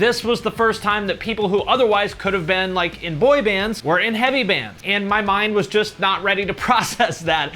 this was the first time that people who otherwise could have been like in boy bands were in heavy bands. And my mind was just not ready to process that.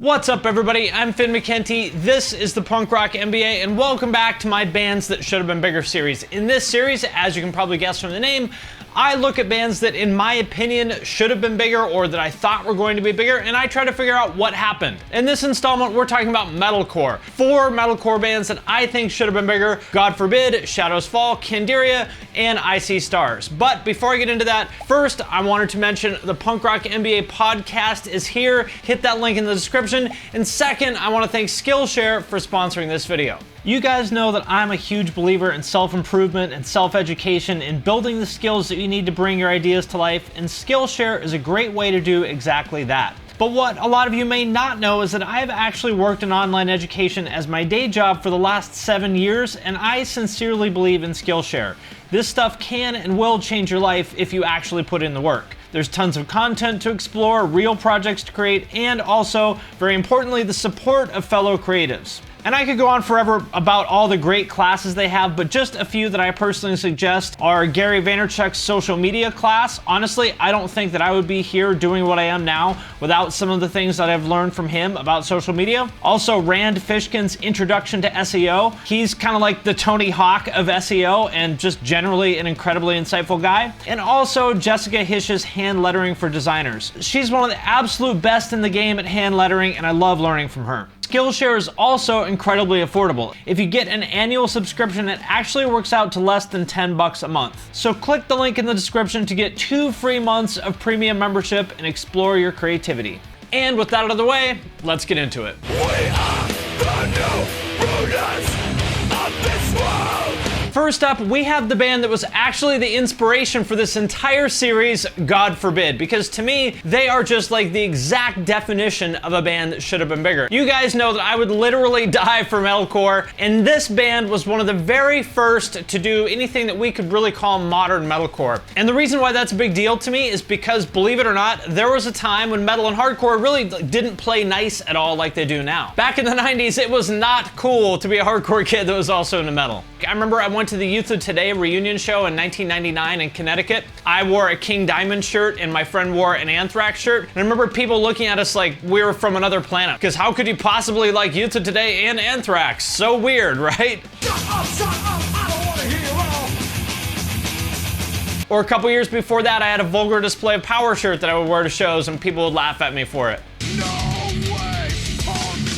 What's up, everybody? I'm Finn McKenty. This is the Punk Rock MBA, and welcome back to my Bands That Should Have Been Bigger series. In this series, as you can probably guess from the name, I look at bands that, in my opinion, should have been bigger or that I thought were going to be bigger, and I try to figure out what happened. In this installment, we're talking about metalcore. 4 metalcore bands that I think should have been bigger: God Forbid, Shadows Fall, Candiria, and I See Stars. But before I get into that, first, I wanted to mention the Punk Rock MBA podcast is here. Hit that link in the description. And second, I want to thank Skillshare for sponsoring this video. You guys know that I'm a huge believer in self-improvement and self-education and building the skills that you need to bring your ideas to life, and Skillshare is a great way to do exactly that. But what a lot of you may not know is that I've actually worked in online education as my day job for the last 7 years, and I sincerely believe in Skillshare. This stuff can and will change your life if you actually put in the work. There's tons of content to explore, real projects to create, and also, very importantly, the support of fellow creatives. And I could go on forever about all the great classes they have, but just a few that I personally suggest are Gary Vaynerchuk's social media class. Honestly, I don't think that I would be here doing what I am now without some of the things that I've learned from him about social media. Also, Rand Fishkin's Introduction to SEO. He's kind of like the Tony Hawk of SEO and just generally an incredibly insightful guy. And also Jessica Hish's Hand Lettering for Designers. She's one of the absolute best in the game at hand lettering, and I love learning from her. Skillshare is also incredibly affordable. If you get an annual subscription, it actually works out to less than $10 a month. So click the link in the description to get 2 free months of premium membership and explore your creativity. And with that out of the way, let's get into it. We are the new rulers of this world. First up, we have the band that was actually the inspiration for this entire series, God Forbid, because to me, they are just like the exact definition of a band that should have been bigger. You guys know that I would literally die for metalcore, and this band was one of the very first to do anything that we could really call modern metalcore. And the reason why that's a big deal to me is because, believe it or not, there was a time when metal and hardcore really didn't play nice at all like they do now. Back in the 90s, it was not cool to be a hardcore kid that was also into metal. I remember I went to the Youth of Today reunion show in 1999 in Connecticut. I wore a King Diamond shirt and my friend wore an Anthrax shirt. And I remember people looking at us like we were from another planet. Because how could you possibly like Youth of Today and Anthrax? So weird, right? Shut up, I don't want to hear you all. Or a couple years before that, I had a Vulgar Display of Power shirt that I would wear to shows and people would laugh at me for it. No.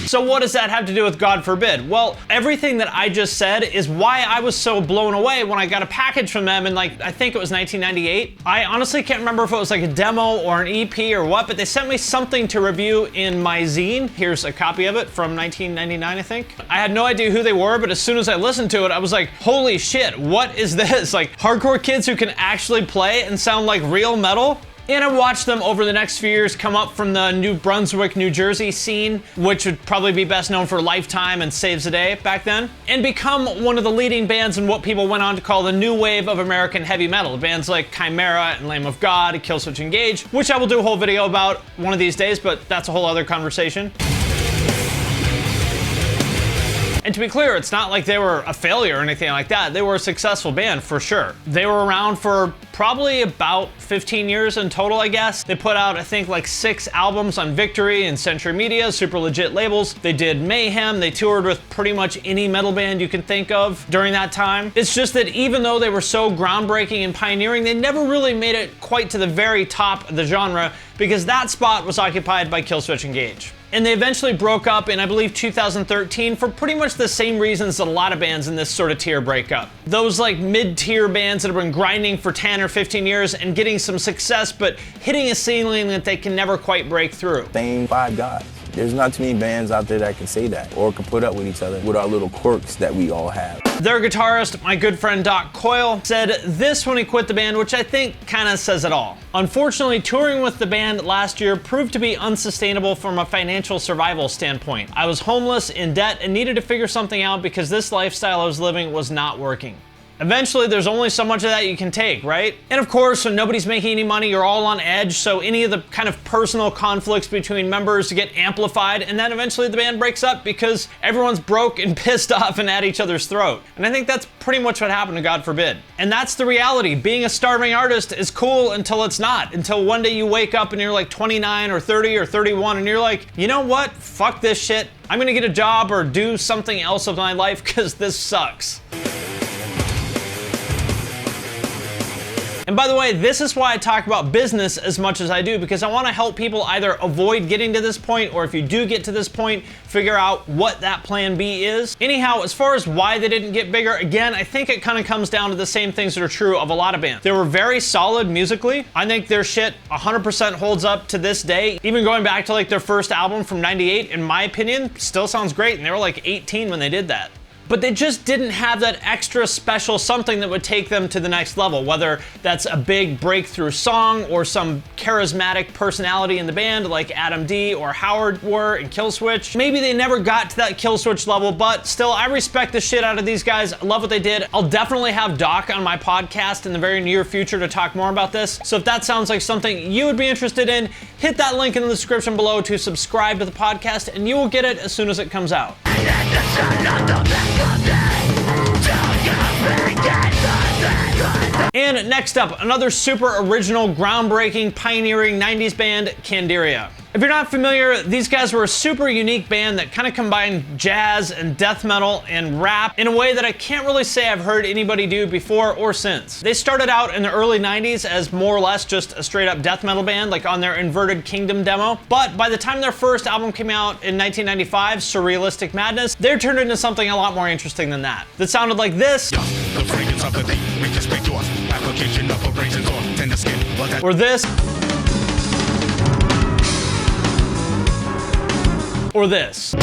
So what does that have to do with God Forbid? Well, everything that I just said is why I was so blown away when I got a package from them in like, I think it was 1998. I honestly can't remember if it was like a demo or an EP or what, but they sent me something to review in my zine. Here's a copy of it from 1999, I think. I had no idea who they were, but as soon as I listened to it, I was like, holy shit, what is this? Like hardcore kids who can actually play and sound like real metal? And I watched them over the next few years come up from the New Brunswick, New Jersey scene, which would probably be best known for Lifetime and Saves the Day back then, and become one of the leading bands in what people went on to call the new wave of American heavy metal. Bands like Chimera and Lamb of God, Killswitch Engage, which I will do a whole video about one of these days, but that's a whole other conversation. And to be clear, it's not like they were a failure or anything like that. They were a successful band for sure. They were around for probably about 15 years in total, I guess. They put out, I think, like 6 albums on Victory and Century Media, super legit labels. They did Mayhem. They toured with pretty much any metal band you can think of during that time. It's just that even though they were so groundbreaking and pioneering, they never really made it quite to the very top of the genre because that spot was occupied by Killswitch Engage. And they eventually broke up in, I believe, 2013 for pretty much the same reasons that a lot of bands in this sort of tier break up. Those like mid-tier bands that have been grinding for 10 or 15 years and getting some success, but hitting a ceiling that they can never quite break through. Same 5 guys. There's not too many bands out there that can say that or can put up with each other with our little quirks that we all have. Their guitarist, my good friend Doc Coyle, said this when he quit the band, which I think kind of says it all. Unfortunately, touring with the band last year proved to be unsustainable from a financial survival standpoint. I was homeless, in debt, and needed to figure something out because this lifestyle I was living was not working. Eventually, there's only so much of that you can take, right? And of course, when nobody's making any money, you're all on edge, so any of the kind of personal conflicts between members get amplified, and then eventually the band breaks up because everyone's broke and pissed off and at each other's throat. And I think that's pretty much what happened to God Forbid. And that's the reality. Being a starving artist is cool until it's not. Until one day you wake up and you're like 29 or 30 or 31 and you're like, you know what? Fuck this shit. I'm gonna get a job or do something else with my life because this sucks. And by the way, this is why I talk about business as much as I do, because I want to help people either avoid getting to this point, or if you do get to this point, figure out what that plan B is. Anyhow, as far as why they didn't get bigger, again, I think it kind of comes down to the same things that are true of a lot of bands. They were very solid musically. I think their shit 100% holds up to this day. Even going back to like their first album from '98, in my opinion, still sounds great, and they were like 18 when they did that. But they just didn't have that extra special something that would take them to the next level, whether that's a big breakthrough song or some charismatic personality in the band like Adam D or Howard were in Killswitch. Maybe they never got to that Killswitch level, but still, I respect the shit out of these guys. I love what they did. I'll definitely have Doc on my podcast in the very near future to talk more about this. So if that sounds like something you would be interested in, hit that link in the description below to subscribe to the podcast, and you will get it as soon as it comes out. And next up, another super original, groundbreaking, pioneering 90s band, Candiria. If you're not familiar, these guys were a super unique band that kind of combined jazz and death metal and rap in a way that I can't really say I've heard anybody do before or since. They started out in the early 90s as more or less just a straight up death metal band, like on their Inverted Kingdom demo. But by the time their first album came out in 1995, Surrealistic Madness, they turned into something a lot more interesting than that. That sounded like this. Or this. Or this.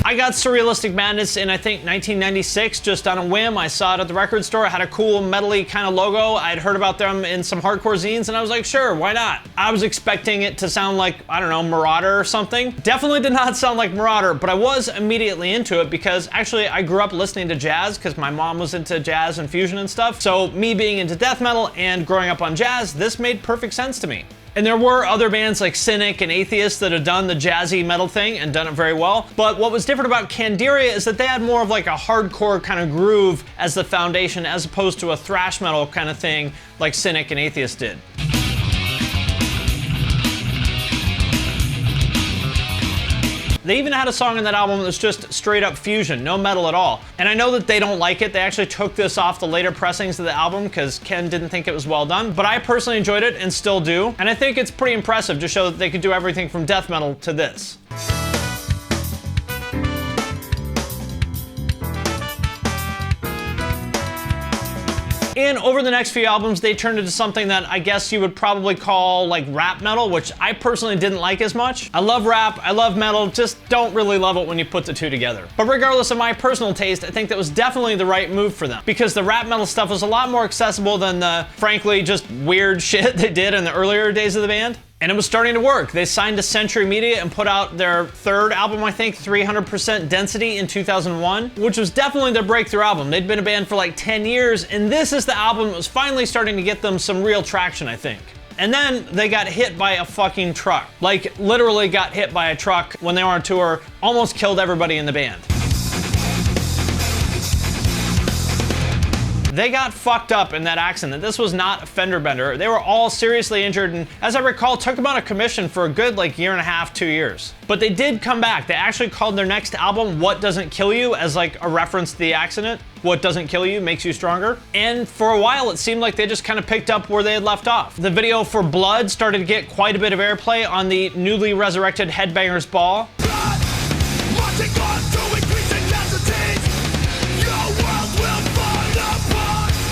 I got Surrealistic Madness in, I think, 1996, just on a whim. I saw it at the record store. It had a cool metal-y kind of logo. I'd heard about them in some hardcore zines, and I was like, sure, why not? I was expecting it to sound like, I don't know, Marauder or something. Definitely did not sound like Marauder, but I was immediately into it because actually I grew up listening to jazz because my mom was into jazz and fusion and stuff. So me being into death metal and growing up on jazz, this made perfect sense to me. And there were other bands like Cynic and Atheist that had done the jazzy metal thing and done it very well. But what was different about Candiria is that they had more of like a hardcore kind of groove as the foundation, as opposed to a thrash metal kind of thing like Cynic and Atheist did. They even had a song in that album that's just straight up fusion, no metal at all. And I know that they don't like it. They actually took this off the later pressings of the album because Ken didn't think it was well done. But I personally enjoyed it and still do. And I think it's pretty impressive to show that they could do everything from death metal to this. And over the next few albums, they turned into something that I guess you would probably call like rap metal, which I personally didn't like as much. I love rap, I love metal, just don't really love it when you put the two together. But regardless of my personal taste, I think that was definitely the right move for them, because the rap metal stuff was a lot more accessible than the, frankly, just weird shit they did in the earlier days of the band. And it was starting to work. They signed to Century Media and put out their third album, I think, 300% Density in 2001, which was definitely their breakthrough album. They'd been a band for like 10 years, and this is the album that was finally starting to get them some real traction, I think. And then they got hit by a fucking truck. Like, literally got hit by a truck when they were on tour, almost killed everybody in the band. They got fucked up in that accident. This was not a fender bender. They were all seriously injured, and as I recall, took them out of commission for a good like year and a half, 2 years. But they did come back. They actually called their next album What Doesn't Kill You as like a reference to the accident. What doesn't kill you makes you stronger. And for a while, it seemed like they just kind of picked up where they had left off. The video for Blood started to get quite a bit of airplay on the newly resurrected Headbangers Ball.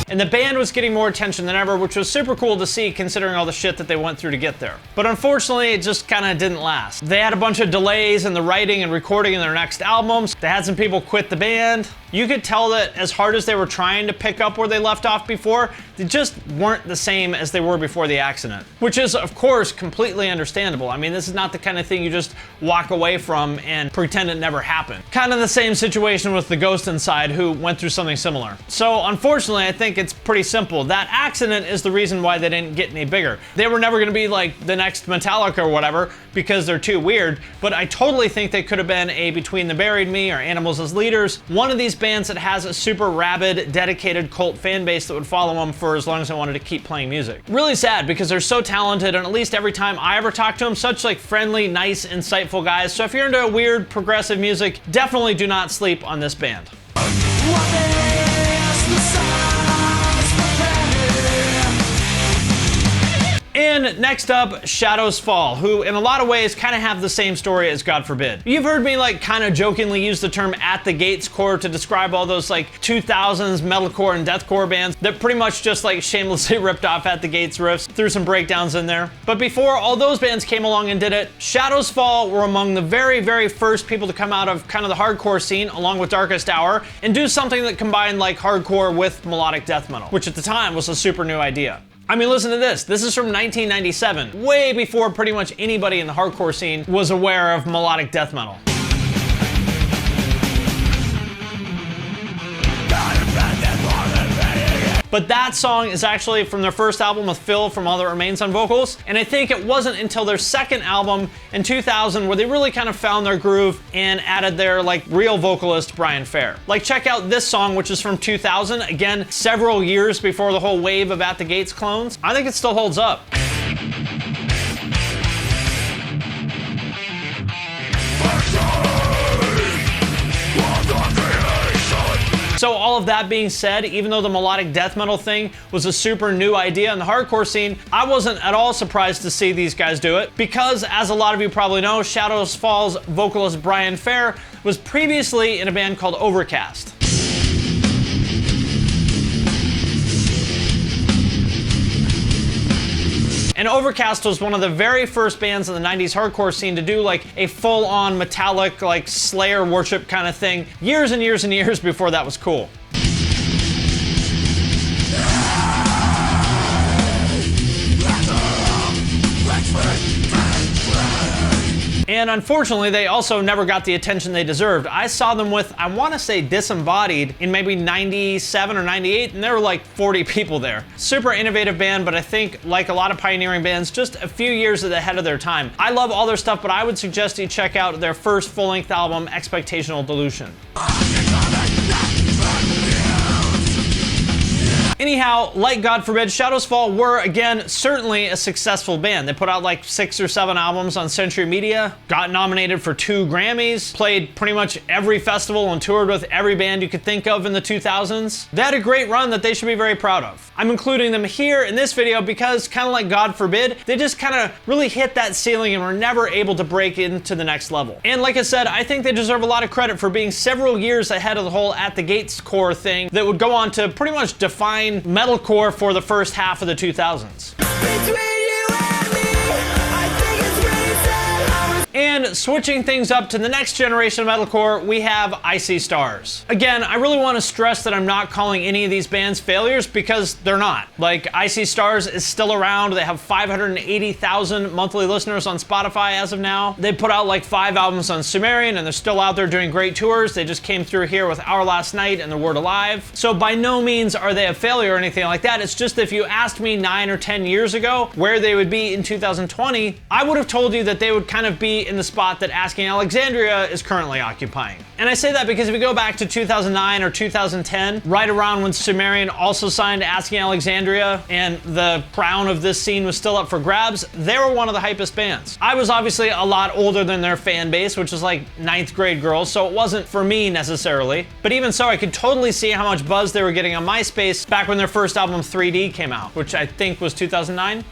And the band was getting more attention than ever, which was super cool to see considering all the shit that they went through to get there. But unfortunately, it just kind of didn't last. They had a bunch of delays in the writing and recording in their next albums. They had some people quit the band. You could tell that as hard as they were trying to pick up where they left off before, they just weren't the same as they were before the accident. Which is, of course, completely understandable. I mean, this is not the kind of thing you just walk away from and pretend it never happened. Kind of the same situation with the Ghost Inside, who went through something similar. So unfortunately, I think it's pretty simple. That accident is the reason why they didn't get any bigger. They were never gonna be like the next Metallica or whatever, because they're too weird, but I totally think they could have been a Between the Buried Me or Animals as Leaders, one of these bands that has a super rabid, dedicated cult fan base that would follow them for as long as they wanted to keep playing music. Really sad, because they're so talented, and at least every time I ever talk to them, such like friendly, nice, insightful guys. So if you're into weird, progressive music, definitely do not sleep on this band. And next up, Shadows Fall, who in a lot of ways kind of have the same story as God Forbid. You've heard me like kind of jokingly use the term At the Gates core to describe all those like 2000s metalcore and deathcore bands that pretty much just like shamelessly ripped off At the Gates riffs, threw some breakdowns in there. But before all those bands came along and did it, Shadows Fall were among the very, very first people to come out of kind of the hardcore scene, along with Darkest Hour, and do something that combined like hardcore with melodic death metal, which at the time was a super new idea. I mean, listen to this. This is from 1997, way before pretty much anybody in the hardcore scene was aware of melodic death metal. But that song is actually from their first album with Phil from All That Remains on vocals, and I think it wasn't until their second album in 2000 where they really kind of found their groove and added their like real vocalist Brian Fair. Like, check out this song, which is from 2000, again several years before the whole wave of At the Gates clones. I think it still holds up. So all of that being said, even though the melodic death metal thing was a super new idea in the hardcore scene, I wasn't at all surprised to see these guys do it, because as a lot of you probably know, Shadows Fall's vocalist Brian Fair was previously in a band called Overcast. And Overcast was one of the very first bands in the 90s hardcore scene to do like a full-on metallic, like Slayer worship kind of thing, years and years and years before that was cool. And unfortunately, they also never got the attention they deserved. I saw them with, I want to say, Disembodied in maybe 97 or 98, and there were like 40 people there. Super innovative band, but I think, like a lot of pioneering bands, just a few years ahead of their time. I love all their stuff, but I would suggest you check out their first full-length album, Expectational Delusion. Anyhow, like God Forbid, Shadows Fall were, again, certainly a successful band. They put out like 6 or 7 albums on Century Media, got nominated for 2 Grammys, played pretty much every festival and toured with every band you could think of in the 2000s. They had a great run that they should be very proud of. I'm including them here in this video because, kind of like God Forbid, they just kind of really hit that ceiling and were never able to break into the next level. And like I said, I think they deserve a lot of credit for being several years ahead of the whole At the Gates core thing that would go on to pretty much define metalcore for the first half of the 2000s. And switching things up to the next generation of metalcore, we have Icy Stars. Again, I really want to stress that I'm not calling any of these bands failures, because they're not. Like, Icy Stars is still around. They have 580,000 monthly listeners on Spotify as of now. They put out like 5 albums on Sumerian, and they're still out there doing great tours. They just came through here with Our Last Night and The Word Alive. So by no means are they a failure or anything like that. It's just that if you asked me 9 or 10 years ago where they would be in 2020, I would have told you that they would kind of be in the spot that Asking Alexandria is currently occupying. And I say that because if you go back to 2009 or 2010, right around when Sumerian also signed Asking Alexandria and the crown of this scene was still up for grabs, they were one of the hypest bands. I was obviously a lot older than their fan base, which was like 9th grade girls, so it wasn't for me necessarily. But even so, I could totally see how much buzz they were getting on MySpace back when their first album 3D came out, which I think was 2009.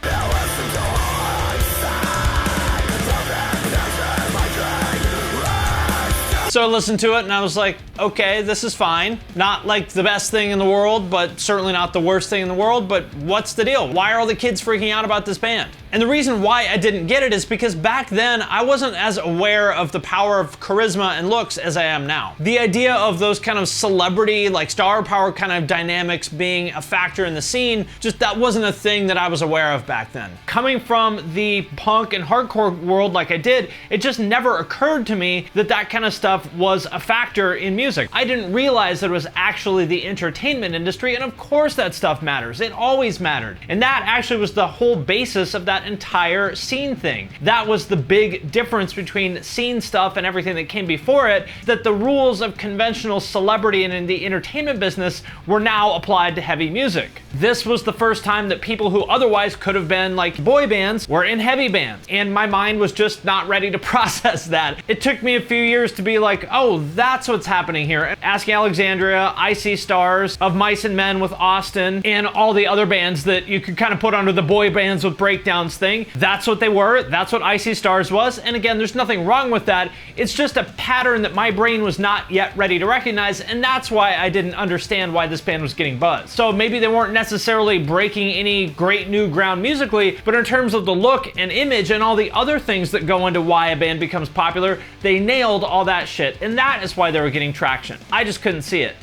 So I listened to it and I was like, okay, this is fine. Not like the best thing in the world, but certainly not the worst thing in the world, but what's the deal? Why are all the kids freaking out about this band? And the reason why I didn't get it is because back then I wasn't as aware of the power of charisma and looks as I am now. The idea of those kind of celebrity, like star power kind of dynamics being a factor in the scene, just that wasn't a thing that I was aware of back then. Coming from the punk and hardcore world like I did, it just never occurred to me that that kind of stuff was a factor in music. I didn't realize that it was actually the entertainment industry, and of course that stuff matters. It always mattered. And that actually was the whole basis of that entire scene thing. That was the big difference between scene stuff and everything that came before it, that the rules of conventional celebrity and in the entertainment business were now applied to heavy music. This was the first time that people who otherwise could have been like boy bands were in heavy bands, and my mind was just not ready to process that. It took me a few years to be like, oh, that's what's happening here. Asking Alexandria, Icy Stars, Of Mice and Men with Austin, and all the other bands that you could kind of put under the boy bands with breakdowns thing. That's what they were. That's what Icy Stars was. And again, there's nothing wrong with that. It's just a pattern that my brain was not yet ready to recognize, and that's why I didn't understand why this band was getting buzz. So maybe they weren't necessarily breaking any great new ground musically, but in terms of the look and image and all the other things that go into why a band becomes popular, they nailed all that shit, and that is why they were getting traction. I just couldn't see it.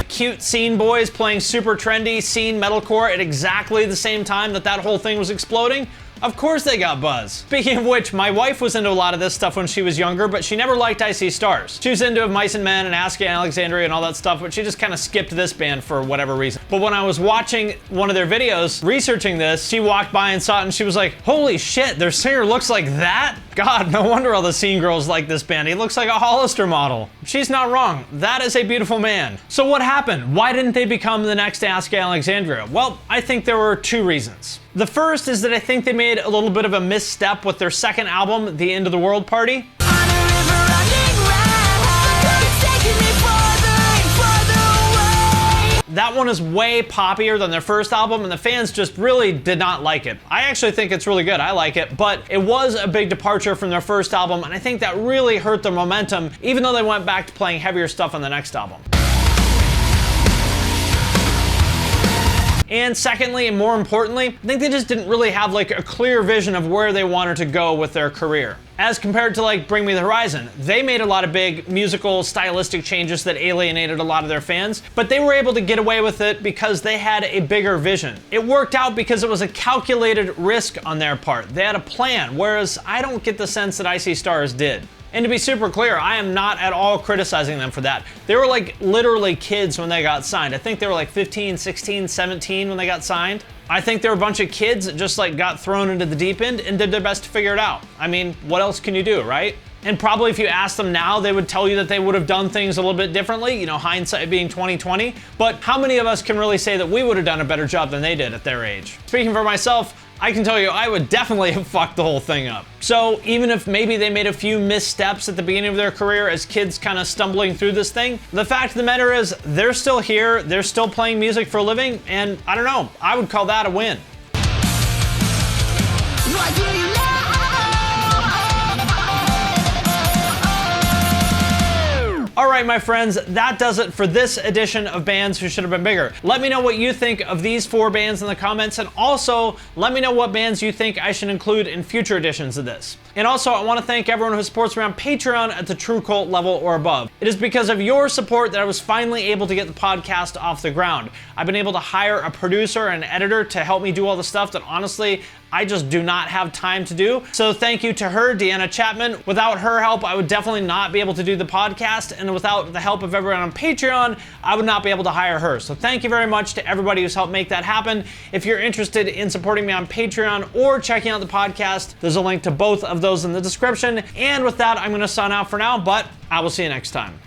Cute scene boys playing super trendy scene metalcore at exactly the same time that that whole thing was exploding? Of course they got buzz. Speaking of which, my wife was into a lot of this stuff when she was younger, but she never liked Icy Stars. She was into Of Mice and Men and Asking Alexandria and all that stuff, but she just kind of skipped this band for whatever reason. But when I was watching one of their videos, researching this, she walked by and saw it and she was like, holy shit, their singer looks like that? God, no wonder all the scene girls like this band. He looks like a Hollister model. She's not wrong. That is a beautiful man. So what happened? Why didn't they become the next Asking Alexandria? Well, I think there were two reasons. The first is that I think they made a little bit of a misstep with their second album, The End of the World Party. That one is way poppier than their first album, and the fans just really did not like it. I actually think it's really good. I like it, but it was a big departure from their first album, and I think that really hurt their momentum, even though they went back to playing heavier stuff on the next album. And secondly, and more importantly, I think they just didn't really have like a clear vision of where they wanted to go with their career. As compared to like Bring Me the Horizon, they made a lot of big musical stylistic changes that alienated a lot of their fans, but they were able to get away with it because they had a bigger vision. It worked out because it was a calculated risk on their part. They had a plan, whereas I don't get the sense that Icy Stars did. And to be super clear, I am not at all criticizing them for that. They were like literally kids when they got signed. I think they were like 15, 16, 17 when they got signed. I think they were a bunch of kids that just like got thrown into the deep end and did their best to figure it out. I mean, what else can you do, right? And probably if you asked them now, they would tell you that they would have done things a little bit differently, you know, hindsight being 20/20. But how many of us can really say that we would have done a better job than they did at their age? Speaking for myself, I can tell you I would definitely have fucked the whole thing up. So even if maybe they made a few missteps at the beginning of their career as kids kind of stumbling through this thing, the fact of the matter is they're still here, they're still playing music for a living, and I don't know, I would call that a win. All right, my friends, that does it for this edition of Bands Who Should Have Been Bigger. Let me know what you think of these 4 bands in the comments, and also let me know what bands you think I should include in future editions of this. And also, I want to thank everyone who supports me on Patreon at the True Cult level or above. It is because of your support that I was finally able to get the podcast off the ground. I've been able to hire a producer and editor to help me do all the stuff that honestly, I just do not have time to do. So thank you to her, Deanna Chapman. Without her help, I would definitely not be able to do the podcast, and without the help of everyone on Patreon, I would not be able to hire her. So thank you very much to everybody who's helped make that happen. If you're interested in supporting me on Patreon or checking out the podcast, there's a link to both of those in the description. And with that, I'm gonna sign out for now, but I will see you next time.